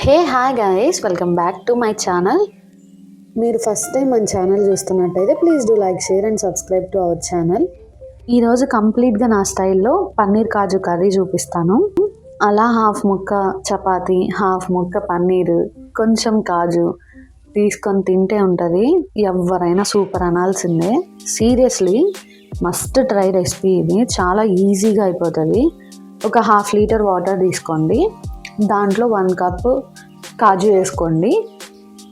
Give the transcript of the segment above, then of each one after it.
Hi guys, welcome back to my channel. మీరు first time మన channel చూస్తున్నట్టయితే please do like, share and subscribe to our channel. ఈరోజు కంప్లీట్గా నా స్టైల్లో పన్నీర్ కాజు కర్రీ చూపిస్తాను. అలా హాఫ్ ముక్క చపాతీ, హాఫ్ ముక్క పన్నీరు, కొంచెం కాజు తీసుకొని తింటే ఉంటుంది. ఎవరైనా సూపర్ అనాల్సిందే. Seriously must try recipe. ఇది చాలా ఈజీగా అయిపోతుంది. ఒక హాఫ్ లీటర్ వాటర్ తీసుకోండి, దాంట్లో 1 కప్ కాజు వేసుకోండి.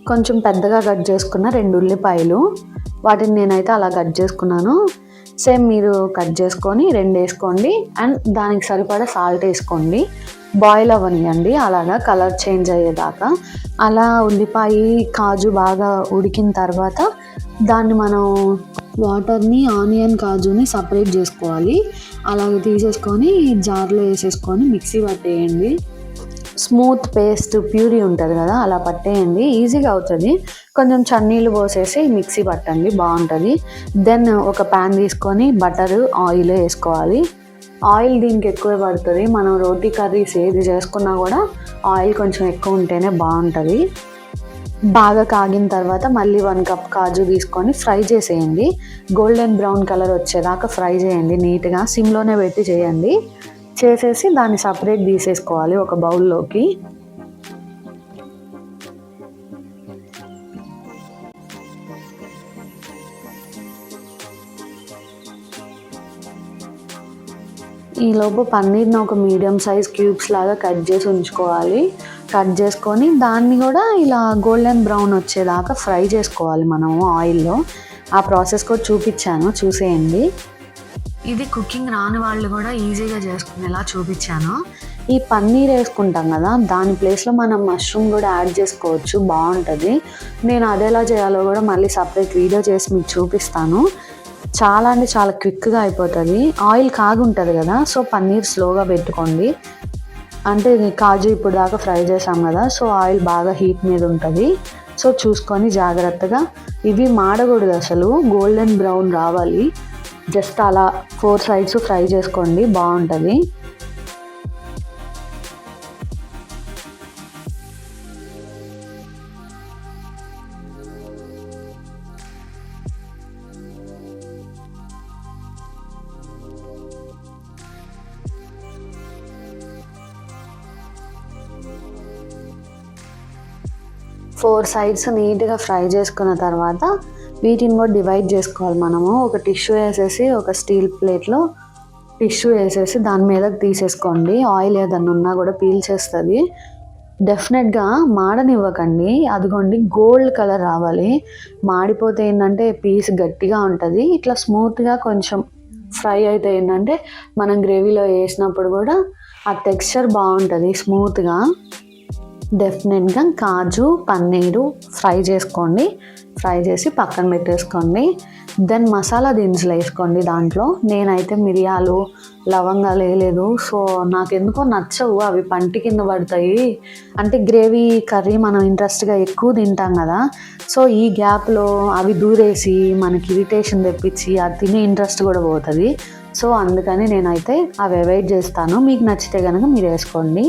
కొంచెం పెద్దగా కట్ చేసుకున్న 2 ఉల్లిపాయలు, వాటిని నేనైతే అలా కట్ చేసుకున్నాను. సేమ్ మీరు కట్ చేసుకొని 2 వేసుకోండి. అండ్ దానికి సరిపడా సాల్ట్ వేసుకోండి. బాయిల్ అవ్వనియండి అలాగా కలర్ చేంజ్ అయ్యేదాకా. అలా ఉల్లిపాయ కాజు బాగా ఉడికిన తర్వాత దాన్ని మనం వాటర్ని, ఆనియన్, కాజుని సపరేట్ చేసుకోవాలి. అలాగే తీసేసుకొని జార్లో వేసేసుకొని మిక్సీ పట్టేయండి. స్మూత్ పేస్ట్ ప్యూరీ ఉంటుంది కదా, అలా పట్టేయండి. ఈజీగా అవుతుంది. కొంచెం చన్నీళ్ళు పోసేసి మిక్సీ పట్టండి, బాగుంటుంది. దెన్ ఒక ప్యాన్ తీసుకొని బటర్, ఆయిల్ వేసుకోవాలి. ఆయిల్ దీనికి ఎక్కువ పడుతుంది. మనం రోటీ కర్రీస్ ఏది చేసుకున్నా కూడా ఆయిల్ కొంచెం ఎక్కువ ఉంటేనే బాగుంటుంది. బాగా కాగిన తర్వాత మళ్ళీ 1 కప్ కాజు తీసుకొని ఫ్రై చేసేయండి. గోల్డెన్ బ్రౌన్ కలర్ వచ్చేదాకా ఫ్రై చేయండి. నీట్గా సిమ్లోనే పెట్టి చేయండి. చేసేసి దాన్ని సపరేట్ తీసేసుకోవాలి ఒక బౌల్లోకి. ఈలోపు పన్నీర్ని ఒక మీడియం సైజ్ క్యూబ్స్ లాగా కట్ చేసి ఉంచుకోవాలి. కట్ చేసుకొని దాన్ని కూడా ఇలా గోల్డెన్ బ్రౌన్ వచ్చేదాకా ఫ్రై చేసుకోవాలి మనము ఆయిల్లో. ఆ ప్రాసెస్ కూడా చూపించాను, చూసేయండి. ఇది కుకింగ్ రాని వాళ్ళు కూడా ఈజీగా చేసుకునేలా చూపించాను. ఈ పన్నీర్ వేసుకుంటాం కదా, దాని ప్లేస్లో మనం మష్రూమ్ కూడా యాడ్ చేసుకోవచ్చు, బాగుంటుంది. నేను అదేలా చేయాలో కూడా మళ్ళీ సపరేట్ వీడియో చేసి మీకు చూపిస్తాను. చాలా అంటే చాలా క్విక్గా అయిపోతుంది. ఆయిల్ కాగి ఉంటుంది కదా, సో పన్నీర్ స్లోగా పెట్టుకోండి. అంటే కాజు ఇప్పుడు దాకా ఫ్రై చేసాం కదా, సో ఆయిల్ బాగా హీట్ మీద ఉంటుంది. సో చూసుకొని జాగ్రత్తగా. ఇవి మాడకూడదు అసలు, గోల్డెన్ బ్రౌన్ రావాలి. జస్ట్ అలా 4 సైడ్స్ ఫ్రై చేసుకోండి, బాగుంటుంది. ఫోర్ సైడ్స్ నీట్గా ఫ్రై చేసుకున్న తర్వాత వీటిని కూడా డివైడ్ చేసుకోవాలి మనము. ఒక టిష్యూ వేసేసి, ఒక స్టీల్ ప్లేట్లో టిష్యూ వేసేసి దాని మీదకి తీసేసుకోండి. ఆయిల్ ఏదన్నా ఉన్నా కూడా పీల్చేస్తుంది. డెఫినెట్గా మాడనివ్వకండి. అదిగోండి గోల్డ్ కలర్ రావాలి. మాడిపోతే ఏంటంటే పీస్ గట్టిగా ఉంటుంది. ఇట్లా స్మూత్గా కొంచెం ఫ్రై అయితే ఏంటంటే మనం గ్రేవీలో వేసినప్పుడు కూడా ఆ టెక్స్చర్ బాగుంటుంది స్మూత్గా. డెఫినెట్గా కాజు, పన్నీరు ఫ్రై చేసుకోండి. ఫ్రై చేసి పక్కన పెట్టేసుకోండి. దెన్ మసాలా దినుసులు వేసుకోండి. దాంట్లో నేనైతే మిరియాలు, లవంగాలు వేయలేదు. సో నాకెందుకో నచ్చవు, అవి పంటి కింద పడతాయి. అంటే గ్రేవీ కర్రీ మనం ఇంట్రెస్ట్గా ఎక్కువ తింటాం కదా, సో ఈ గ్యాప్లో అవి దూరేసి మనకి ఇరిటేషన్ తెప్పించి అది తినే ఇంట్రెస్ట్ కూడా పోతుంది. సో అందుకని నేనైతే అవి అవాయిడ్ చేస్తాను. మీకు నచ్చితే కనుక మీరు వేసుకోండి.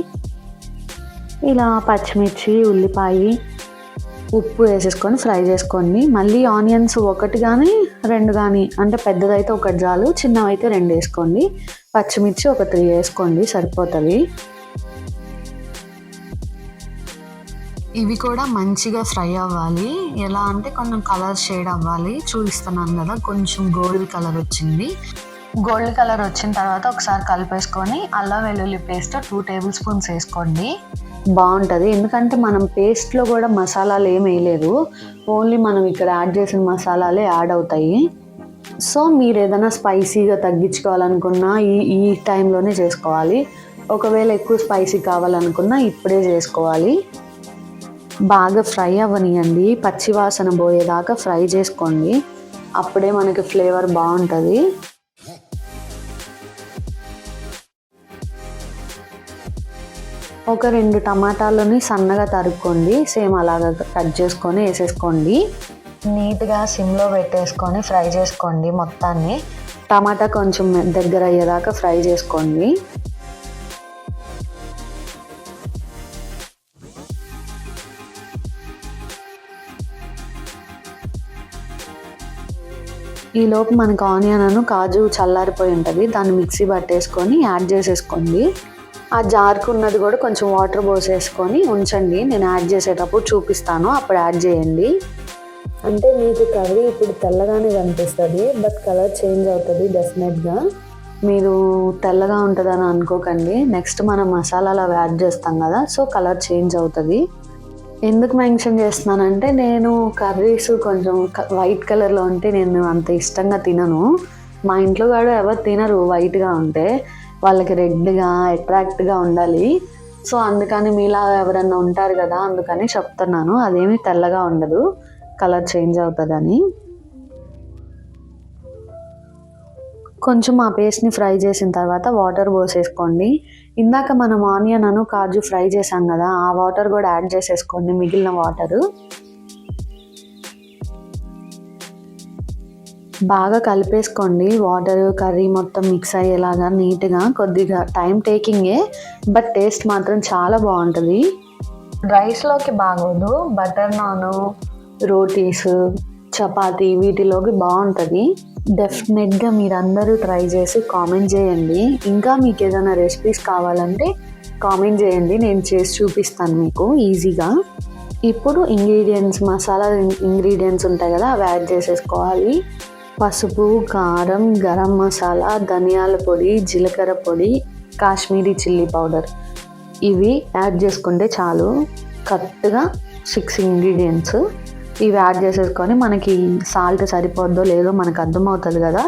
ఇలా పచ్చిమిర్చి, ఉల్లిపాయ, ఉప్పు వేసేసుకొని ఫ్రై చేసుకోండి. మళ్ళీ ఆనియన్స్ 1 కానీ 2 కానీ, అంటే పెద్దదైతే 1 చాలు, చిన్నవైతే 2 వేసుకోండి. పచ్చిమిర్చి ఒక 3 వేసుకోండి, సరిపోతుంది. ఇవి కూడా మంచిగా ఫ్రై అవ్వాలి. ఎలా అంటే కొంచెం కలర్ షేడ్ అవ్వాలి. చూపిస్తున్నాను కదా, కొంచెం గోల్డ్ కలర్ వచ్చింది. గోల్డ్ కలర్ వచ్చిన తర్వాత ఒకసారి కలిపేసుకొని అల్లం వెల్లుల్లి పేస్ట్ 2 టేబుల్ స్పూన్స్ వేసుకోండి, బాగుంటుంది. ఎందుకంటే మనం పేస్ట్లో కూడా మసాలాలు ఏమి వేయలేదు, ఓన్లీ మనం ఇక్కడ యాడ్ చేసిన మసాలాలే యాడ్ అవుతాయి. సో మీరు ఏదైనా స్పైసీగా తగ్గించుకోవాలనుకున్నా ఈ టైంలోనే చేసుకోవాలి. ఒకవేళ ఎక్కువ స్పైసీ కావాలనుకున్నా ఇప్పుడే చేసుకోవాలి. బాగా ఫ్రై అవ్వనియండి, పచ్చివాసన పోయేదాకా ఫ్రై చేసుకోండి. అప్పుడే మనకి ఫ్లేవర్ బాగుంటుంది. ఒక 2 టమాటాలని సన్నగా తరుక్కోండి. సేమ్ అలాగా కట్ చేసుకొని వేసేసుకోండి. నీట్గా సిమ్లో పెట్టేసుకొని ఫ్రై చేసుకోండి మొత్తాన్ని. టమాటా కొంచెం దగ్గర అయ్యేదాకా ఫ్రై చేసుకోండి. ఈలోపు మనకు ఆనియన్ కాజు చల్లారిపోయి ఉంటుంది, దాన్ని మిక్సీ పట్టేసుకొని యాడ్ చేసేసుకోండి. ఆ జార్కు ఉన్నది కూడా కొంచెం వాటర్ పోసేసుకొని ఉంచండి, నేను యాడ్ చేసేటప్పుడు చూపిస్తాను, అప్పుడు యాడ్ చేయండి. అంటే మీకు కర్రీ ఇప్పుడు తెల్లగానే కనిపిస్తుంది, బట్ కలర్ చేంజ్ అవుతుంది డెఫినెట్గా. మీరు తెల్లగా ఉంటుందని అనుకోకండి, నెక్స్ట్ మనం మసాలాలు అవి యాడ్ చేస్తాం కదా, సో కలర్ చేంజ్ అవుతుంది. ఎందుకు మెన్షన్ చేస్తున్నానంటే నేను కర్రీస్ కొంచెం వైట్ కలర్లో ఉంటే నేను అంత ఇష్టంగా తినను. మా ఇంట్లో కూడా ఎవరు తినరు వైట్గా ఉంటే, వాళ్ళకి రెడ్గా అట్రాక్ట్గా ఉండాలి. సో అందుకని మీలా ఎవరన్నా ఉంటారు కదా, అందుకని చెప్తున్నాను. అదేమీ తెల్లగా ఉండదు, కలర్ చేంజ్ అవుతుందని. కొంచెం ఆ పేస్ట్ని ఫ్రై చేసిన తర్వాత వాటర్ పోసేసుకోండి. ఇందాక మనం ఆనియన్ కాజు ఫ్రై చేసాం కదా, ఆ వాటర్ కూడా యాడ్ చేసేసుకోండి, మిగిలిన వాటరు. బాగా కలిపేసుకోండి, వాటర్ కర్రీ మొత్తం మిక్స్ అయ్యేలాగా నీట్గా. కొద్దిగా టైం టేకింగే, బట్ టేస్ట్ మాత్రం చాలా బాగుంటుంది. రైస్లోకి బాగోదు, బటర్ నాన్, రోటీస్, చపాతీ వీటిలోకి బాగుంటుంది. డెఫినెట్గా మీరందరూ ట్రై చేసి కామెంట్ చేయండి. ఇంకా మీకు ఏదైనా రెసిపీస్ కావాలంటే కామెంట్ చేయండి, నేను చేసి చూపిస్తాను మీకు ఈజీగా. ఇప్పుడు మసాలా ఇంగ్రీడియంట్స్ ఉంటాయి కదా, అవి యాడ్ చేసేసుకోవాలి. పసుపు, కారం, గరం మసాలా, ధనియాల పొడి, జీలకర్ర పొడి, కాశ్మీరీ చిల్లీ పౌడర్, ఇవి యాడ్ చేసుకుంటే చాలు. కరెక్ట్గా 6 ఇంగ్రీడియంట్స్ ఇవి యాడ్ చేసేసుకొని మనకి సాల్ట్ సరిపోద్దో లేదో మనకు అర్థమవుతుంది కదా.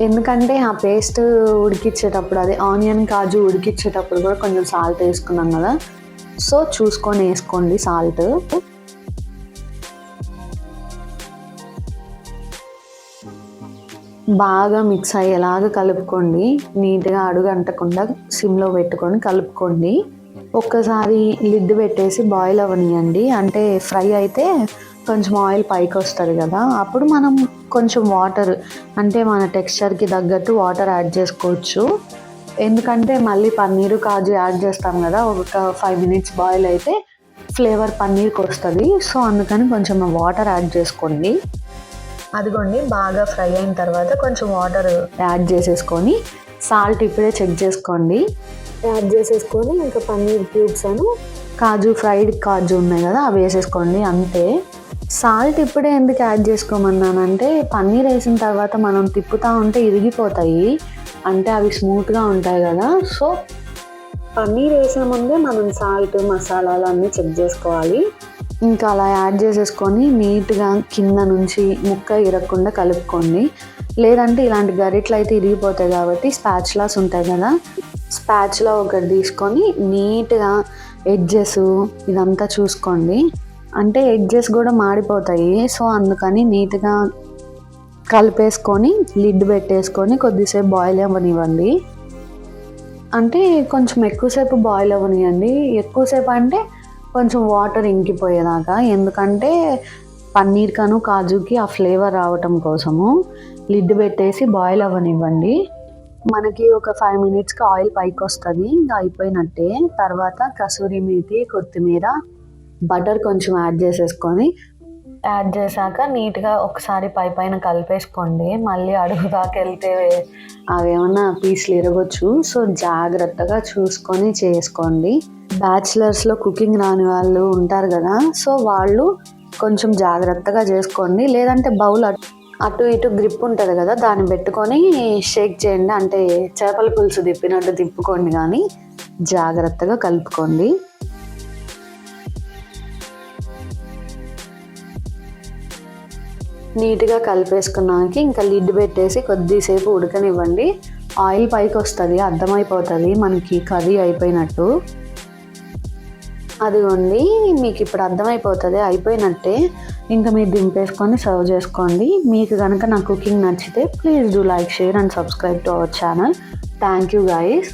ఎందుకంటే ఆ పేస్ట్ ఉడికించేటప్పుడు, అదే ఆనియన్ కాజు ఉడికించేటప్పుడు కూడా కొంచెం సాల్ట్ వేసుకున్నాం కదా, సో చూసుకొని వేసుకోండి సాల్ట్. బాగా మిక్స్ అయ్యేలాగా కలుపుకోండి, నీట్గా అడుగు అంటకుండా సిమ్లో పెట్టుకొని కలుపుకోండి. ఒక్కసారి లిడ్ పెట్టేసి బాయిల్ అవ్వనియండి. అంటే ఫ్రై అయితే కొంచెం ఆయిల్ పైకి వస్తుంది కదా, అప్పుడు మనం కొంచెం వాటర్, అంటే మన టెక్స్చర్కి తగ్గట్టు వాటర్ యాడ్ చేసుకోవచ్చు. ఎందుకంటే మళ్ళీ పన్నీరు కాజు యాడ్ చేస్తాం కదా, ఒక 5 minutes బాయిల్ అయితే ఫ్లేవర్ పన్నీర్కి వస్తుంది. సో అందుకని కొంచెం వాటర్ యాడ్ చేసుకోండి. అదిగోండి, బాగా ఫ్రై అయిన తర్వాత కొంచెం వాటర్ యాడ్ చేసేసుకొని సాల్ట్ ఇప్పుడే చెక్ చేసుకోండి. యాడ్ చేసేసుకొని ఇంకా పన్నీర్ క్యూబ్స్ ఫ్రైడ్ కాజు ఉన్నాయి కదా, అవి వేసేసుకోండి, అంతే. సాల్ట్ ఇప్పుడే ఎందుకు యాడ్ చేసుకోమన్నానంటే పన్నీర్ వేసిన తర్వాత మనం తిప్పుతూ ఉంటే ఇరిగిపోతాయి, అంటే అవి స్మూత్గా ఉంటాయి కదా. సో పన్నీర్ వేసే ముందే మనం సాల్ట్ మసాలాలు అన్నీ చెక్ చేసుకోవాలి. ఇంకా అలా యాడ్ చేసేసుకొని నీట్గా కింద నుంచి ముక్క ఇరగకుండా కలుపుకోండి. లేదంటే ఇలాంటి గరిట్లు అయితే ఇరిగిపోతాయి కాబట్టి స్పాచులాస్ ఉంటాయి కదా, స్పాచులా ఒకటి తీసుకొని నీట్గా ఎడ్జెస్ ఇదంతా చూసుకోండి. అంటే ఎడ్జెస్ కూడా మాడిపోతాయి, సో అందుకని నీట్గా కలిపేసుకొని లిడ్ పెట్టేసుకొని కొద్దిసేపు బాయిల్ అవ్వనివ్వండి. అంటే కొంచెం ఎక్కువసేపు బాయిల్ అవ్వనివ్వండి. ఎక్కువసేపు అంటే కొంచెం వాటర్ ఇంకిపోయేదాకా, ఎందుకంటే పన్నీర్ కాజుకి ఆ ఫ్లేవర్ రావటం కోసము. లిడ్ పెట్టేసి బాయిల్ అవ్వనివ్వండి. మనకి ఒక 5 minutesకి ఆయిల్ పైకి వస్తుంది, ఇంకా అయిపోయినట్టే. తర్వాత కసూరి మేతి, కొత్తిమీర, బటర్ కొంచెం యాడ్ చేశాక నీట్గా ఒకసారి పైన కలిపేసుకోండి. మళ్ళీ అడుగు దాకా వెళ్తే అవేమన్నా పీసులు ఇరగొచ్చు, సో జాగ్రత్తగా చూసుకొని చేసుకోండి. బ్యాచిలర్స్లో కుకింగ్ రాని వాళ్ళు ఉంటారు కదా, సో వాళ్ళు కొంచెం జాగ్రత్తగా చేసుకోండి. లేదంటే బౌల్ అటు ఇటు గ్రిప్ ఉంటుంది కదా, దాన్ని పెట్టుకొని షేక్ చేయండి, అంటే చేపల పులుసు తిప్పినట్టు తిప్పుకోండి, కానీ జాగ్రత్తగా కలుపుకోండి. నీట్గా కలిపేసుకున్నాక ఇంకా లిడ్ పెట్టేసి కొద్దిసేపు ఉడకనివ్వండి. ఆయిల్ పైకి వస్తుంది, అర్థమైపోతుంది మనకి కర్రీ అయిపోయినట్టు. అదిగోండి, మీకు ఇప్పుడు అర్థమైపోతుంది అయిపోయినట్టే. ఇంకా మీరు దింపేసుకొని సర్వ్ చేసుకోండి. మీకు కనుక నా కుకింగ్ నచ్చితే please do like, share and subscribe to our channel. Thank you guys.